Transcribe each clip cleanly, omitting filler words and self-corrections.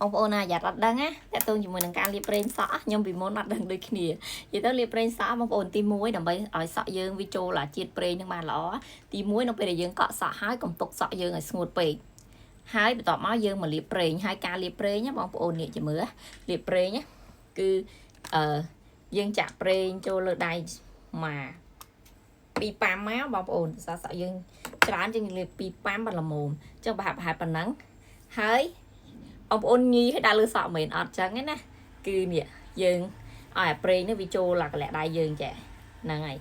ông ôn à giặt đăng áแต่tôi chỉ muốnการ liệp lên sọ nhưng vì muốn mặt đằng đôi kia vậy tôi liệp lên sọ ông ôn tim muối đầm bay ở sọ dương video là chiết pre nhưng mà lỏ tim muối nó bây giờ dương cọ sọ hái còn tục sọ dương ở ngột pe hái bị tọt máu dương mà ลิប pre hai ca ลิប pre nhé បងប្អូននេះជាមើល ลิប pre nhé គឺយើងចាក់ pre ចូលលើដៃមកពីប៉ាំមកបងប្អូនសក់យើងច្រើនជាងលាបពីប៉ាំបាត់ល្មមចឹងប្រហាក់ប៉ុណ្ណឹងហើយបងប្អូនញីឲ្យដាក់លើសក់មិនអត់ចឹងណាគឺនេះយើងឲ្យអាប្រេងនេះវាចូលឡាកលាក់ដៃយើងចាហ្នឹងហើយ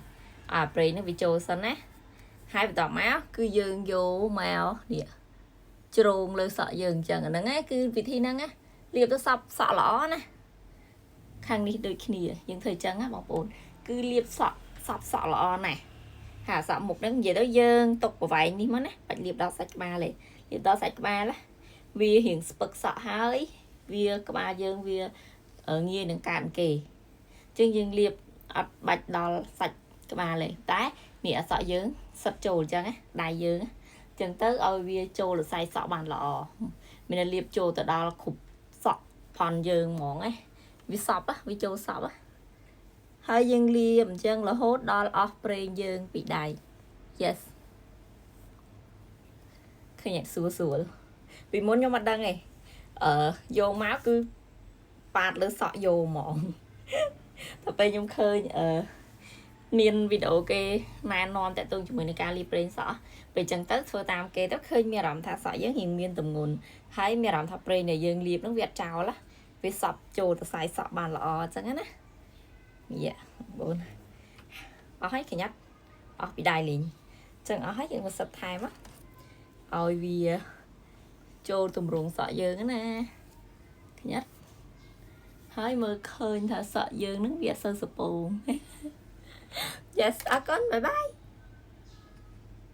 អាប្រេងនេះវាចូលសិនណាហើយបន្តមកគឺយើងយកមកនេះជ្រងលើសក់យើងចឹងអាហ្នឹងណាគឺវិធីហ្នឹងណាលាបទៅសក់ល្អណាខាងនេះដូចគ្នាយើងធ្វើចឹងណាបងប្អូនគឺលាបសក់ល្អណាស់ហាសក់មុខហ្នឹងនិយាយទៅយើងຕົកប្រវែងនេះមកណាបាច់លាបដល់សាច់ក្បាលទេលាបដល់សាច់ក្បាលណាវារៀងស្ពឹកសក់ហើយវាក្បាលយើងវាងាយនឹងកាត់គេជាងយើងលាបអត់បាច់ដល់សាច់ក្បាលទេតែនេះអសក់យើងសិតចូលអញ្ចឹងណាដៃយើងអញ្ចឹងទៅឲ្យវាចូលលស័យសក់បានល្អមានតែលាបចូលទៅដល់គ្រប់សក់ផនយើងហ្មងណាវាសប់វាចូលសប់ហើយយើងលាបអញ្ចឹងរហូតដល់អស់ប្រេងយើងពីដៃ yes ឃើញស្រួលពីមុនខ្ញុំអត់ដឹងទេយកមកគឺប៉ាតលើសក់យកហ្មងតែពេលខ្ញុំឃើញមានវីដេអូគេណែនាំតាក់ទងជាមួយនឹងការលាបប្រេងសក់ពេលចឹងទៅធ្វើតាមគេទៅឃើញមានអារម្មណ៍ថាសក់យើងរៀងមានទម្ងន់ហើយមានអារម្មណ៍ថាប្រេងដែលយើងលាបនឹងវាអត់ចោលវាសប់ចូលទៅខ្សែសក់បានល្អអញ្ចឹងណាយ៉ាបងអស់ហើយកញ្ញាត់អស់ពីដៃលេងចឹងអស់ហើយយើងមកសិតថែមឲ្យវាចូលទម្រង់សក់យើងណាកញ្ញាត់ហើយមើលឃើញថាសក់យើងនឹងវាអត់សូវសពងYes អរគុណបាយបាយ